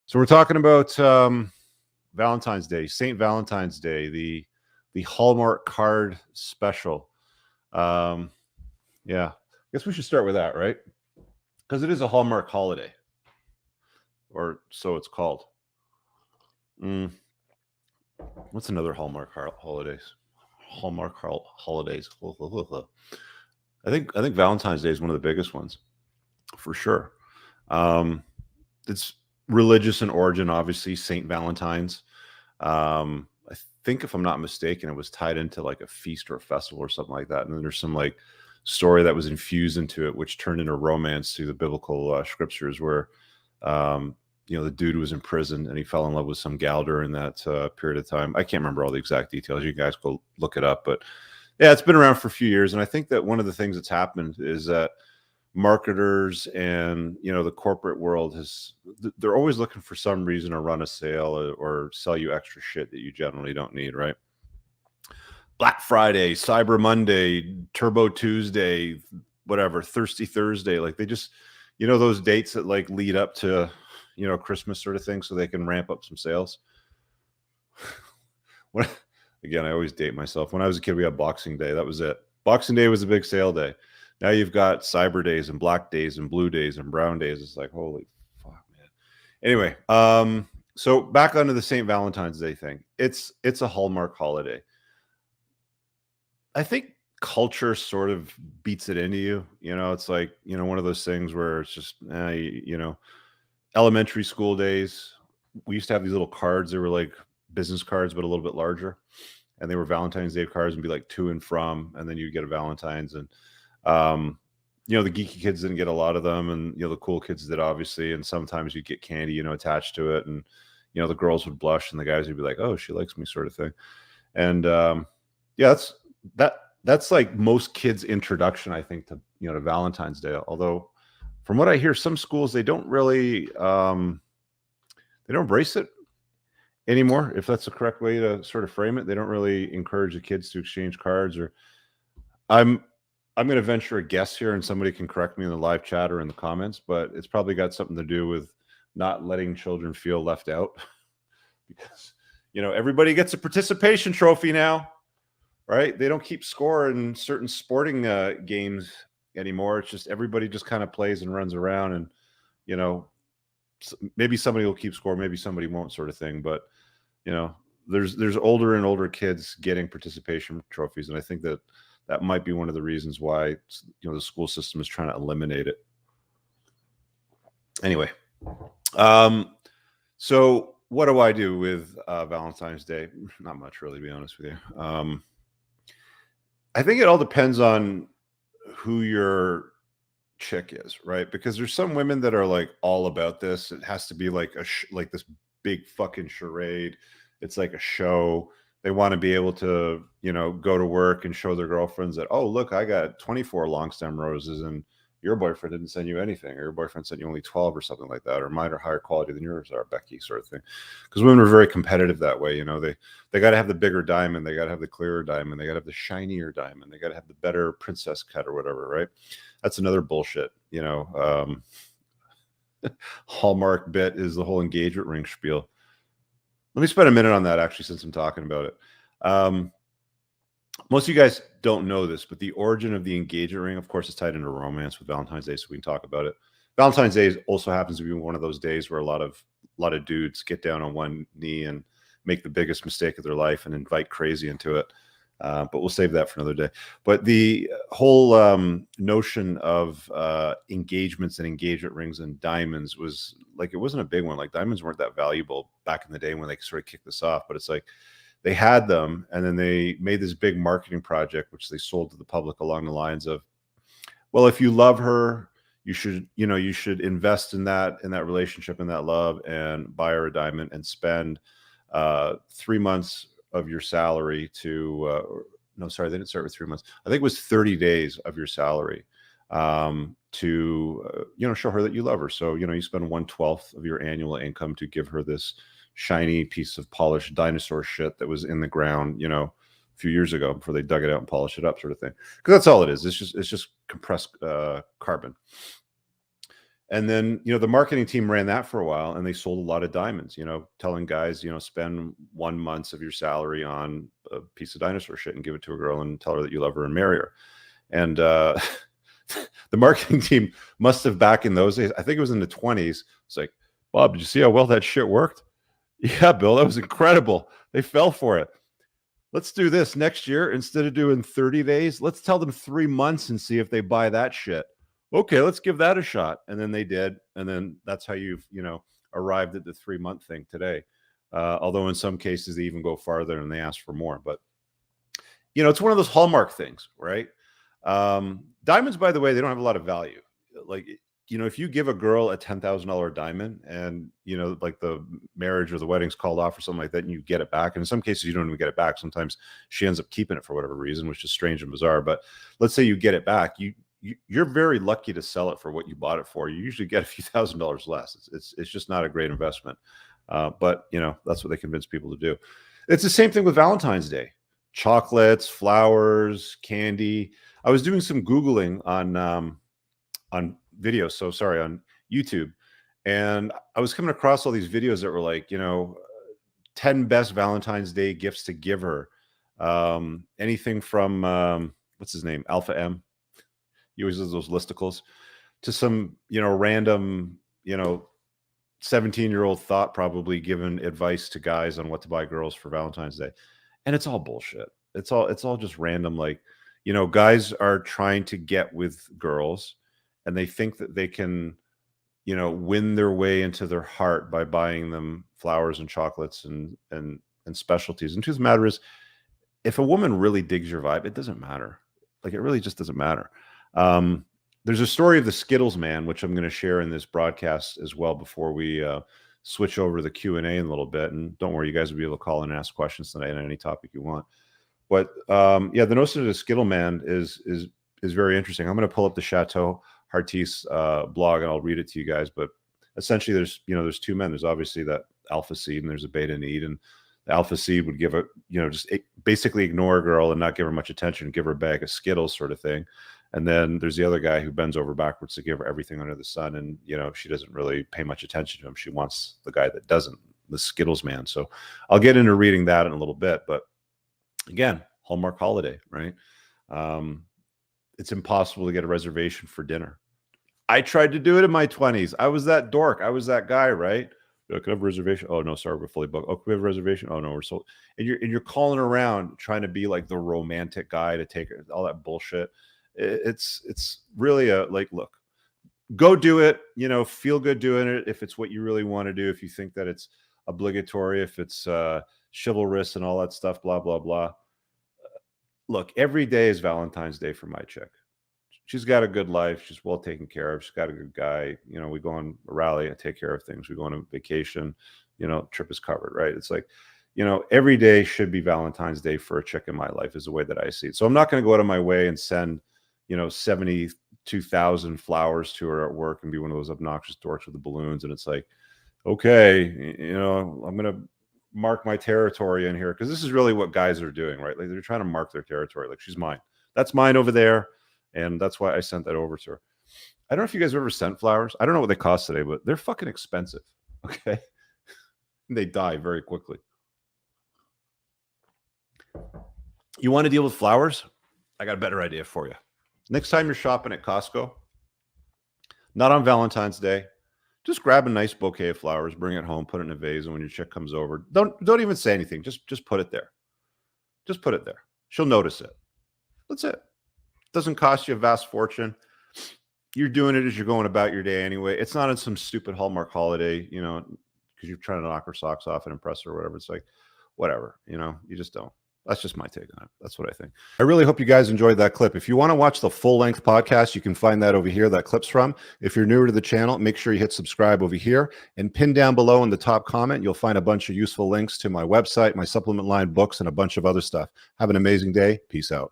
So we're talking about Valentine's Day, St. Valentine's Day, the Hallmark card special. Um, yeah, I guess we should start with that, right? Because it is a Hallmark holiday, or so it's called. Mm, what's another Hallmark holidays? Holidays. I think Valentine's Day is one of the biggest ones for sure. Um, it's religious in origin, obviously. Saint Valentine's. I think if I'm not mistaken, it was tied into like a feast or a festival or something like that. And then there's some like story that was infused into it, which turned into romance through the biblical scriptures, where um, the dude was in prison and he fell in love with some gal during that period of time. I can't remember all the exact details. You guys go look it up, but yeah, it's been around for a few years, and I think that one of the things that's happened is that marketers and the corporate world they're always looking for some reason to run a sale or sell you extra shit that you generally don't need, right? Black Friday, Cyber Monday, Turbo Tuesday, whatever, Thirsty Thursday, like they just those dates that like lead up to Christmas sort of thing, so they can ramp up some sales. when, Again, I always date myself. When I was a kid, we had Boxing Day. That was it. Boxing Day was a big sale day. Now you've got Cyber Days and Black Days and Blue Days and Brown Days. It's like, holy fuck, man. Anyway, so back onto the St. Valentine's Day thing. It's a Hallmark holiday. I think culture sort of beats it into you. It's like, one of those things where it's just, elementary school days. We used to have these little cards. They were like business cards, but a little bit larger. And they were Valentine's Day cards and be like to and from. And then you get a Valentine's. And the geeky kids didn't get a lot of them, and the cool kids did, obviously. And sometimes you'd get candy attached to it, and the girls would blush and the guys would be like, oh, she likes me, sort of thing. And yeah, that's like most kids' introduction, I think, to to Valentine's Day. Although from what I hear, some schools, they don't really they don't embrace it anymore, if that's the correct way to sort of frame it. They don't really encourage the kids to exchange cards. Or I'm going to venture a guess here, and somebody can correct me in the live chat or in the comments, but it's probably got something to do with not letting children feel left out. Because everybody gets a participation trophy now, right? They don't keep score in certain sporting games anymore. It's just everybody just kind of plays and runs around, and maybe somebody will keep score, maybe somebody won't, sort of thing. But there's older and older kids getting participation trophies, and I think that might be one of the reasons why the school system is trying to eliminate it. Anyway, so what do I do with Valentine's Day? Not much, really, to be honest with you. I think it all depends on who your chick is, right? Because there's some women that are like all about this. It has to be like like this big fucking charade. It's like a show. They want to be able to, go to work and show their girlfriends that, oh, look, I got 24 long stem roses and your boyfriend didn't send you anything, or your boyfriend sent you only 12 or something like that, or mine are higher quality than yours are, Becky, sort of thing. Because women are very competitive that way. They got to have the bigger diamond. They got to have the clearer diamond. They got to have the shinier diamond. They got to have the better princess cut or whatever, right? That's another bullshit, Hallmark bit is the whole engagement ring spiel. Let me spend a minute on that, actually, since I'm talking about it. Most of you guys don't know this, but the origin of the engagement ring, of course, is tied into romance with Valentine's Day, so we can talk about it. Valentine's Day also happens to be one of those days where a lot of dudes get down on one knee and make the biggest mistake of their life and invite crazy into it. But we'll save that for another day. But the whole notion of engagements and engagement rings and diamonds was like, it wasn't a big one. Like, diamonds weren't that valuable back in the day when they sort of kicked this off. But it's like they had them, and then they made this big marketing project, which they sold to the public along the lines of, well, if you love her, you should invest in that relationship and that love, and buy her a diamond and spend 3 months of your salary to no, sorry, they didn't start with 3 months. I think it was 30 days of your salary to show her that you love her. So you spend 1/12 of your annual income to give her this shiny piece of polished dinosaur shit that was in the ground a few years ago before they dug it out and polished it up, sort of thing. Because that's all it is. It's just compressed carbon. And then, the marketing team ran that for a while, and they sold a lot of diamonds, telling guys, spend 1 month of your salary on a piece of dinosaur shit and give it to a girl and tell her that you love her and marry her. And the marketing team must have, back in those days, I think it was in the 20s, it's like, Bob, did you see how well that shit worked? Yeah, Bill, that was incredible. They fell for it. Let's do this next year. Instead of doing 30 days, let's tell them 3 months and see if they buy that shit. Okay, let's give that a shot. And then they did. And then that's how you've, arrived at the 3-month thing today. Although in some cases they even go farther and they ask for more. But, it's one of those hallmark things, right? Diamonds, by the way, they don't have a lot of value. Like, if you give a girl a $10,000 diamond and, like the marriage or the wedding's called off or something like that, and you get it back, and in some cases you don't even get it back. Sometimes she ends up keeping it for whatever reason, which is strange and bizarre. But let's say you get it back, you're very lucky to sell it for what you bought it for. You usually get a few $1,000s less. It's just not a great investment. But that's what they convince people to do. It's the same thing with Valentine's Day. Chocolates, flowers, candy. I was doing some Googling on videos. So sorry, on YouTube. And I was coming across all these videos that were like, 10 best Valentine's Day gifts to give her. Anything from, what's his name? Alpha M. He always does those listicles, to some, random, 17-year-old thought probably giving advice to guys on what to buy girls for Valentine's Day. And it's all bullshit. It's all just random. Like, guys are trying to get with girls, and they think that they can, win their way into their heart by buying them flowers and chocolates and specialties. And the truth of the matter is, if a woman really digs your vibe, it doesn't matter. Like, it really just doesn't matter. There's a story of the Skittles man, which I'm going to share in this broadcast as well before we switch over to the Q&A in a little bit. And don't worry, you guys will be able to call and ask questions tonight on any topic you want. But the notion of the Skittle man is very interesting. I'm going to pull up the Chateau Hartis blog and I'll read it to you guys. But essentially, there's two men. There's obviously that alpha seed and there's a beta need. And the alpha seed would give just basically ignore a girl and not give her much attention, give her a bag of Skittles sort of thing. And then there's the other guy who bends over backwards to give her everything under the sun. And, she doesn't really pay much attention to him. She wants the guy that doesn't, the Skittles man. So I'll get into reading that in a little bit. But again, Hallmark holiday, right? It's impossible to get a reservation for dinner. I tried to do it in my 20s. I was that dork. I was that guy, right? Can I have a reservation? Oh, no, sorry, we're fully booked. Oh, can we have a reservation? Oh, no, we're sold. And you're calling around trying to be like the romantic guy to take all that bullshit. It's really look, go do it, feel good doing it. If it's what you really want to do, if you think that it's obligatory, if it's chivalrous and all that stuff, blah, blah, blah. Look, every day is Valentine's Day for my chick. She's got a good life. She's well taken care of. She's got a good guy. We go on a rally. I take care of things. We go on a vacation, trip is covered, right? It's like, every day should be Valentine's Day for a chick in my life is the way that I see it. So I'm not going to go out of my way and send, 72,000 flowers to her at work and be one of those obnoxious dorks with the balloons. And it's like, okay, I'm going to mark my territory in here. Cause this is really what guys are doing, right? Like they're trying to mark their territory. Like she's mine. That's mine over there. And that's why I sent that over to her. I don't know if you guys have ever sent flowers. I don't know what they cost today, but they're fucking expensive. Okay. They die very quickly. You want to deal with flowers? I got a better idea for you. Next time you're shopping at Costco, not on Valentine's Day, just grab a nice bouquet of flowers, bring it home, put it in a vase, and when your chick comes over, don't even say anything. Just put it there. Just put it there. She'll notice it. That's it. Doesn't cost you a vast fortune. You're doing it as you're going about your day anyway. It's not in some stupid Hallmark holiday, because you're trying to knock her socks off and impress her or whatever. It's like, whatever, you just don't. That's just my take on it. That's what I think. I really hope you guys enjoyed that clip. If you want to watch the full-length podcast, you can find that over here, that clip's from. If you're newer to the channel, make sure you hit subscribe over here. And pin down below in the top comment, you'll find a bunch of useful links to my website, my supplement line, books, and a bunch of other stuff. Have an amazing day. Peace out.